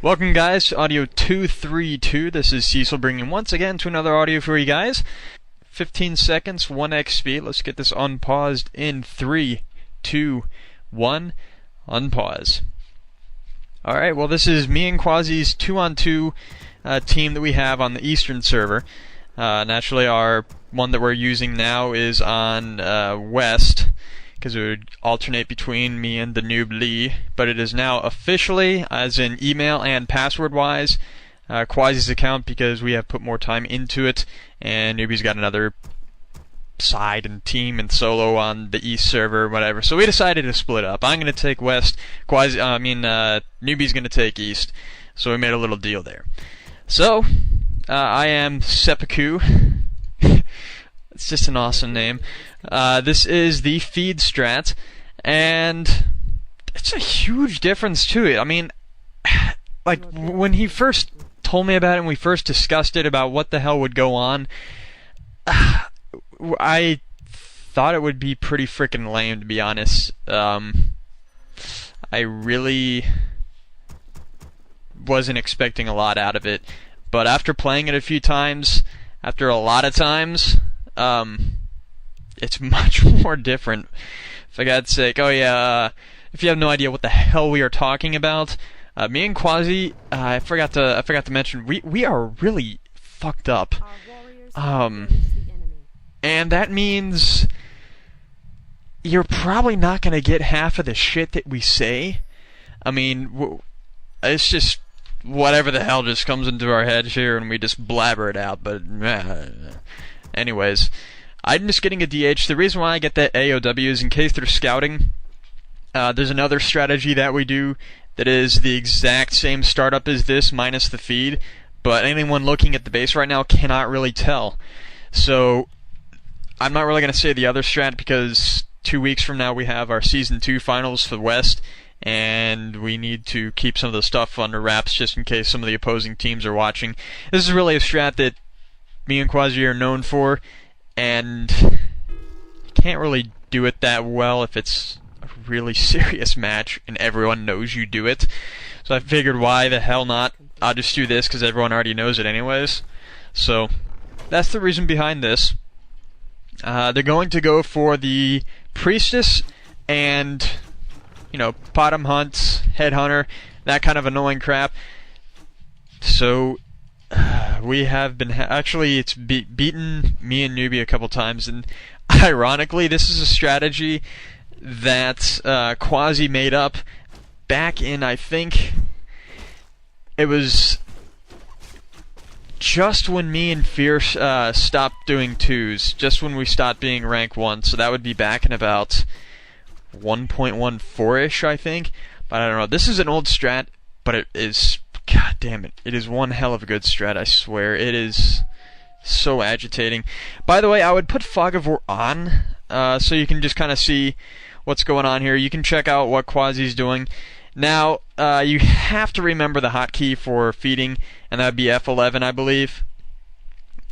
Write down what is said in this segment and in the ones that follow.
Welcome guys to audio 232. This is Cecil bringing once again to another audio for you guys. 15 seconds, 1x speed. Let's get this unpaused in 3, 2, 1. Unpause. Alright, well this is me and Qazzi's 2-on-2 team that we have on the Eastern server. Naturally our one that we're using now is on West, because it would alternate between me and the noob Lee, but it is now officially, as in email and password wise, Qazzi's account, because we have put more time into it, and noobie's got another side and team and solo on the East server, whatever. So we decided to split up. I'm gonna take West, noobie's gonna take East. So we made a little deal there. So I am Seppuku. It's just an awesome name. This is the feed strat, and it's a huge difference to it. I mean, like, when he first told me about it and we first discussed it about what the hell would go on, I thought it would be pretty freaking lame, to be honest. I really wasn't expecting a lot out of it, but after playing it a few times, after a lot of times, it's much more different. For God's sake. Oh yeah, if you have no idea what the hell we are talking about, me and Qazzi, I forgot to mention, we are really fucked up. And that means you're probably not gonna get half of the shit that we say. I mean, it's just whatever the hell just comes into our heads here and we just blabber it out, but anyways, I'm just getting a DH. The reason why I get that AOW is in case they're scouting. There's another strategy that we do that is the exact same startup as this, minus the feed, but anyone looking at the base right now cannot really tell. So I'm not really going to say the other strat, because 2 weeks from now we have our Season 2 finals for the West, and we need to keep some of the stuff under wraps just in case some of the opposing teams are watching. This is really a strat that me and Qazzi are known for, and you can't really do it that well if it's a really serious match and everyone knows you do it. So I figured, why the hell not? I'll just do this because everyone already knows it anyways. So that's the reason behind this. They're going to go for the Priestess and, you know, bottom hunts, headhunter, that kind of annoying crap. So we have been actually it's beaten me and Newbie a couple times, and ironically this is a strategy that Qazzi made up back in, I think it was just when me and Fierce stopped doing 2s, just when we stopped being rank 1, so that would be back in about 1.14ish, I think. But I don't know, this is an old strat, but it is, god damn it, it is one hell of a good strat, I swear. It is so agitating. By the way, I would put Fog of War on, so you can just kind of see what's going on here. You can check out what Qazzi's doing. Now, you have to remember the hotkey for feeding, and that would be F11, I believe.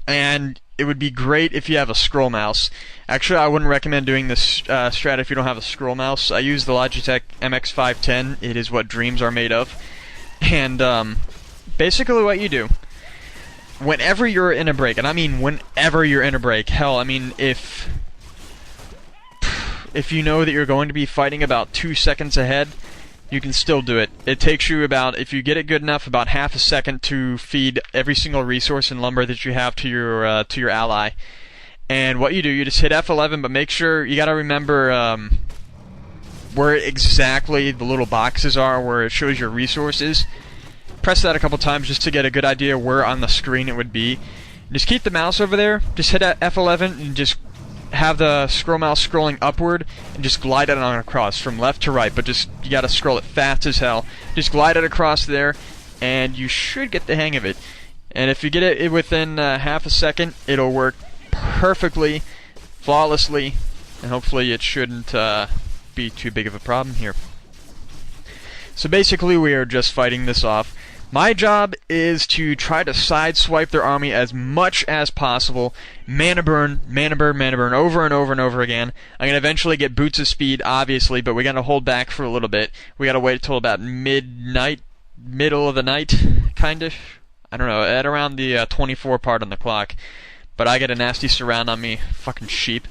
And it would be great if you have a scroll mouse. Actually, I wouldn't recommend doing this strat if you don't have a scroll mouse. I use the Logitech MX510. It is what dreams are made of. And basically what you do, whenever you're in a break, and I mean whenever you're in a break, hell, I mean if you know that you're going to be fighting about 2 seconds ahead, you can still do it. It takes you about, if you get it good enough, about half a second to feed every single resource and lumber that you have to your ally. And what you do, you just hit F11, but make sure, you gotta remember where exactly the little boxes are, where it shows your resources. Press that a couple times just to get a good idea where on the screen it would be. Just keep the mouse over there, just hit F11 and just have the scroll mouse scrolling upward and just glide it on across from left to right, but just, you gotta scroll it fast as hell. Just glide it across there and you should get the hang of it. And if you get it within half a second, it'll work perfectly, flawlessly, and hopefully it shouldn't be too big of a problem here. So basically we are just fighting this off. My job is to try to sideswipe their army as much as possible. Mana burn, mana burn, mana burn, over and over and over again. I'm going to eventually get boots of speed, obviously, but we got to hold back for a little bit. We got to wait till about midnight, middle of the night, kind of. I don't know, at around the 24 part on the clock. But I get a nasty surround on me, fucking sheep.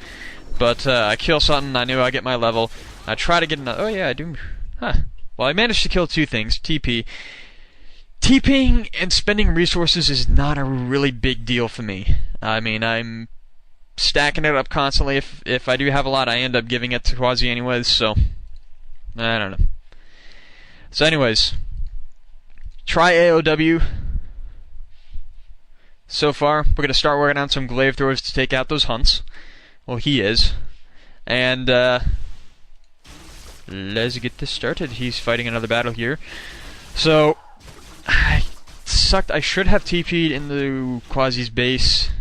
But I kill something, I knew I'd get my level. I try to get another, oh yeah, I do, huh. Well, I managed to kill 2 things, TP. TPing and spending resources is not a really big deal for me. I mean, I'm stacking it up constantly. If I do have a lot, I end up giving it to Qazzi anyways, so I don't know. So anyways, try AOW. So far, we're going to start working on some glaive throwers to take out those hunts. Well, he is. And, let's get this started. He's fighting another battle here. So, I sucked. I should have TP'd into Qazzi's base,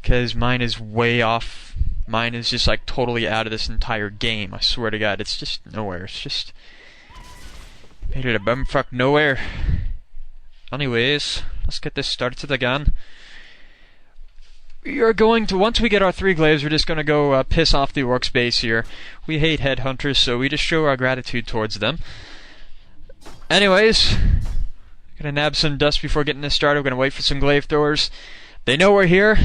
because mine is way off. Mine is just, like, totally out of this entire game. I swear to God, it's just nowhere. It's just made it a bumfuck nowhere. Anyways, let's get this started again. We are going to, once we get our 3 glaives, we're just going to go piss off the orcs base here. We hate headhunters, so we just show our gratitude towards them. Anyways, gonna nab some dust before getting this started. We're gonna wait for some glaive throwers. They know we're here,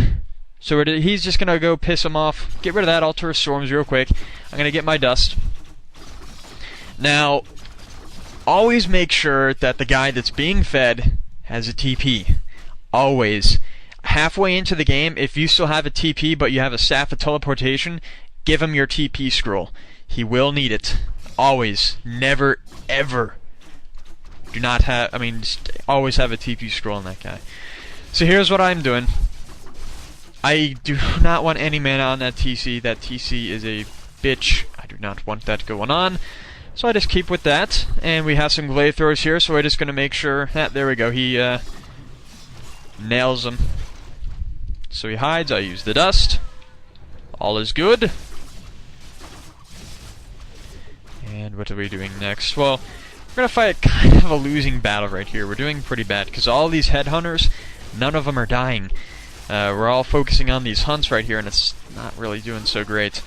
so he's just gonna go piss them off. Get rid of that altar of storms real quick. I'm gonna get my dust. Now, always make sure that the guy that's being fed has a TP. Always. Halfway into the game, if you still have a TP but you have a staff of teleportation, give him your TP scroll. He will need it. Always. Never, ever. Do not have, just always have a TP scroll on that guy. So here's what I'm doing. I do not want any mana on that TC. That TC is a bitch. I do not want that going on. So I just keep with that. And we have some glaive throwers here, so we're just going to make sure... there we go. He nails him. So he hides. I use the dust. All is good. And what are we doing next? Well, we're going to fight kind of a losing battle right here. We're doing pretty bad, because all these headhunters, none of them are dying. We're all focusing on these hunts right here, and it's not really doing so great.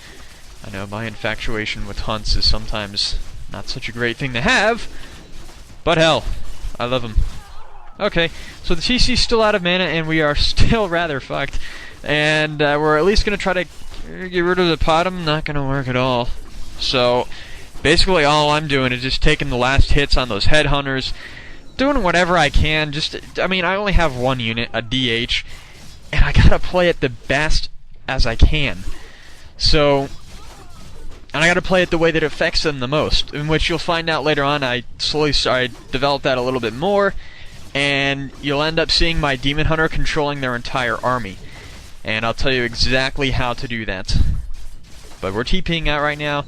I know my infatuation with hunts is sometimes not such a great thing to have, but hell, I love them. Okay, so the TC's still out of mana, and we are still rather fucked. And we're at least going to try to get rid of the bottom. Not going to work at all. So, basically all I'm doing is just taking the last hits on those headhunters, doing whatever I can. I only have one unit, a DH, and I gotta play it the best as I can. So, and I gotta play it the way that affects them the most, in which you'll find out later on. I developed that a little bit more, and you'll end up seeing my Demon Hunter controlling their entire army. And I'll tell you exactly how to do that. But we're TPing out right now.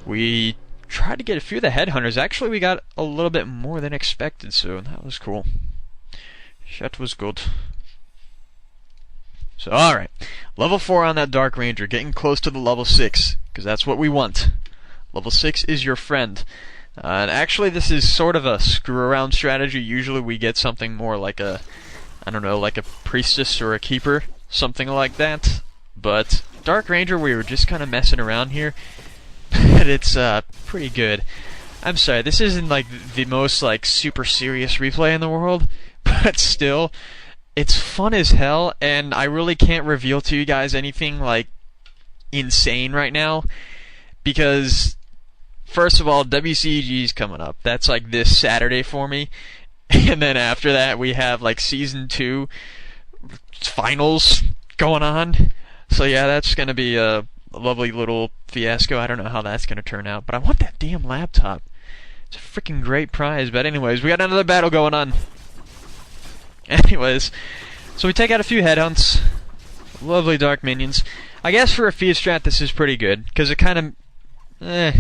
We tried to get a few of the headhunters. Actually, we got a little bit more than expected, so that was cool. That was good. So, alright. Level 4 on that Dark Ranger. Getting close to the level 6, because that's what we want. Level 6 is your friend. And actually, this is sort of a screw-around strategy. Usually we get something more like a, like a priestess or a keeper. Something like that. But Dark Ranger, we were just kind of messing around here. But it's pretty good. I'm sorry, this isn't like the most super serious replay in the world, but still, it's fun as hell, and I really can't reveal to you guys anything insane right now, because first of all, WCG is coming up. That's this Saturday for me, and then after that we have Season 2 finals going on. So yeah, that's gonna be a lovely little fiasco. I don't know how that's gonna turn out, but I want that damn laptop. It's a freaking great prize. But anyways, we got another battle going on. Anyways, so we take out a few headhunts. Lovely dark minions. I guess for a feed strat this is pretty good, because it kind of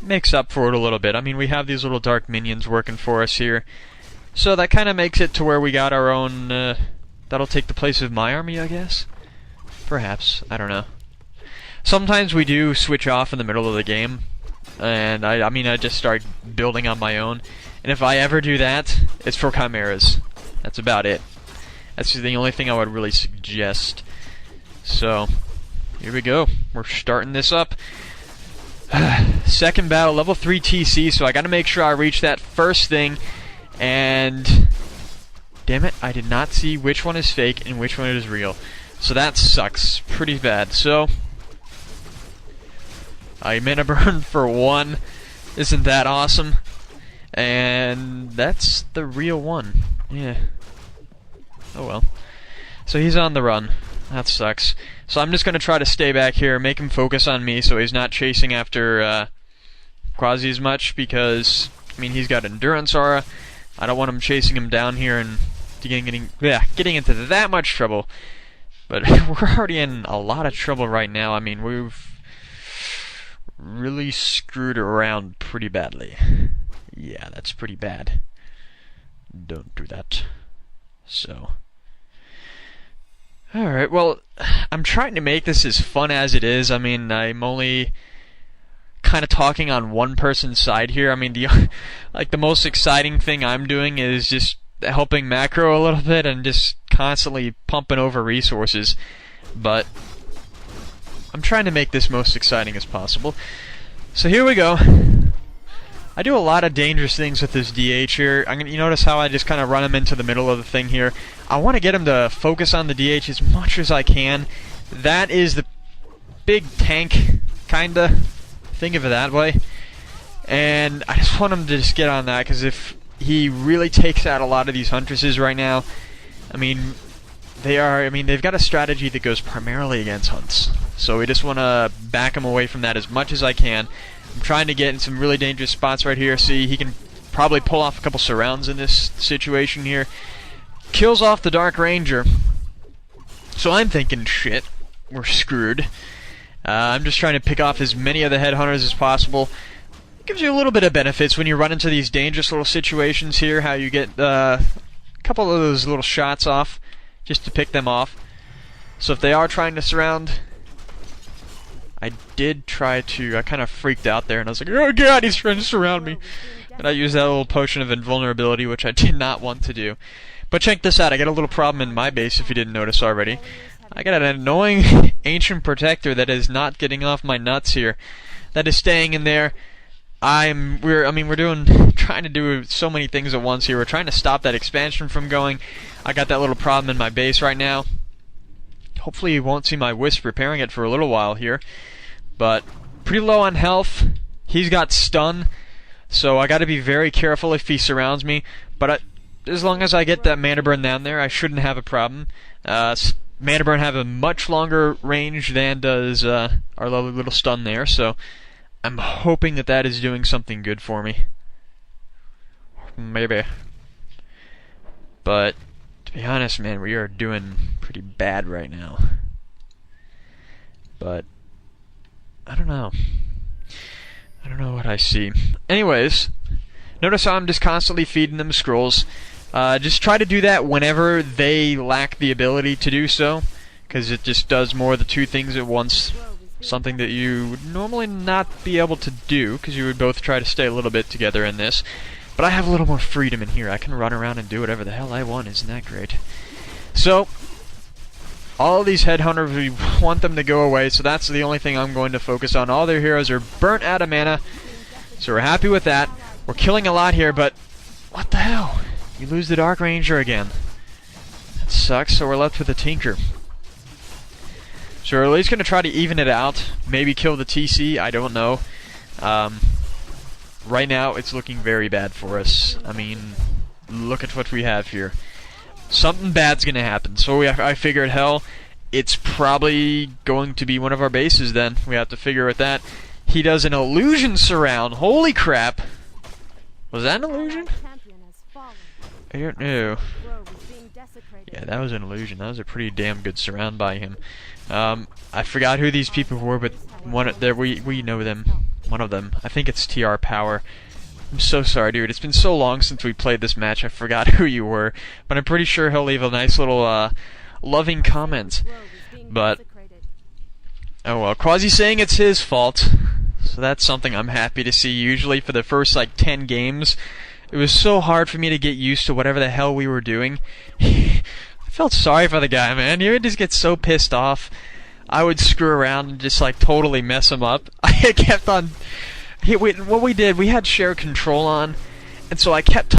makes up for it a little bit. We have these little dark minions working for us here, so that kind of makes it to where we got our own, that'll take the place of my army, I guess? Perhaps. I don't know. Sometimes we do switch off in the middle of the game, and I just start building on my own. And if I ever do that, it's for chimeras. That's about it. That's the only thing I would really suggest. So, here we go. We're starting this up. Second battle, level 3 TC, so I gotta make sure I reach that first thing, and damn it, I did not see which one is fake and which one is real. So that sucks pretty bad. So I mana burn for 1. Isn't that awesome? And that's the real one. Yeah. Oh well. So he's on the run. That sucks. So I'm just gonna try to stay back here, make him focus on me so he's not chasing after Qazzi as much, because I mean he's got endurance aura. I don't want him chasing him down here and getting into that much trouble. But we're already in a lot of trouble right now. I mean, we've really screwed around pretty badly. Yeah, that's pretty bad. Don't do that. So. Alright, well, I'm trying to make this as fun as it is. I mean, I'm only kind of talking on one person's side here. I mean, the most exciting thing I'm doing is just helping macro a little bit and just constantly pumping over resources. But I'm trying to make this most exciting as possible. So here we go. I do a lot of dangerous things with this DH here. You notice how I just kind of run him into the middle of the thing here. I want to get him to focus on the DH as much as I can. That is the big tank, kinda. Think of it that way. And I just want him to just get on that, because if he really takes out a lot of these huntresses right now, I mean, they've got a strategy that goes primarily against hunts. So we just want to back him away from that as much as I can. I'm trying to get in some really dangerous spots right here. See, he can probably pull off a couple surrounds in this situation here. Kills off the Dark Ranger. So I'm thinking, shit, we're screwed. I'm just trying to pick off as many of the headhunters as possible. Gives you a little bit of benefits when you run into these dangerous little situations here, how you get a couple of those little shots off just to pick them off. So if they are trying to surround, I kind of freaked out there and I was like, oh god, he's trying to surround me. And I used that little potion of invulnerability, which I did not want to do. But check this out, I got a little problem in my base if you didn't notice already. I got an annoying ancient protector that is not getting off my nuts here. That is staying in there. We're trying to do so many things at once here. We're trying to stop that expansion from going. I got that little problem in my base right now. Hopefully you won't see my wisp repairing it for a little while here. But pretty low on health. He's got stun, so I got to be very careful if he surrounds me. But as long as I get that mana burn down there, I shouldn't have a problem. Mana burn have a much longer range than does our lovely little stun there, so I'm hoping that that is doing something good for me. Maybe. But to be honest, man, we are doing pretty bad right now. But I don't know. I don't know what I see. Anyways, notice how I'm just constantly feeding them scrolls. Just try to do that whenever they lack the ability to do so, because it just does more of the two things at once. Something that you would normally not be able to do, because you would both try to stay a little bit together in this. But I have a little more freedom in here. I can run around and do whatever the hell I want. Isn't that great? So, all these headhunters, we want them to go away, so that's the only thing I'm going to focus on. All their heroes are burnt out of mana, so we're happy with that. We're killing a lot here, but what the hell? We lose the Dark Ranger again. That sucks, so we're left with a Tinker. So we're at least going to try to even it out. Maybe kill the TC, I don't know. Right now, it's looking very bad for us. I mean, look at what we have here. Something bad's going to happen. So I figured, hell, it's probably going to be one of our bases then. We have to figure with that. He does an illusion surround. Holy crap. Was that an illusion? I don't know. Yeah, that was an illusion. That was a pretty damn good surround by him. I forgot who these people were, but we know them. One of them. I think it's TR Power. I'm so sorry, dude. It's been so long since we played this match, I forgot who you were. But I'm pretty sure he'll leave a nice little loving comment. But oh well. Qazzi's saying it's his fault. So that's something I'm happy to see. Usually for the first like 10 games, it was so hard for me to get used to whatever the hell we were doing. I felt sorry for the guy, man. He would just get so pissed off. I would screw around and just like totally mess him up. I kept on. What we did, we had share control on, and so I kept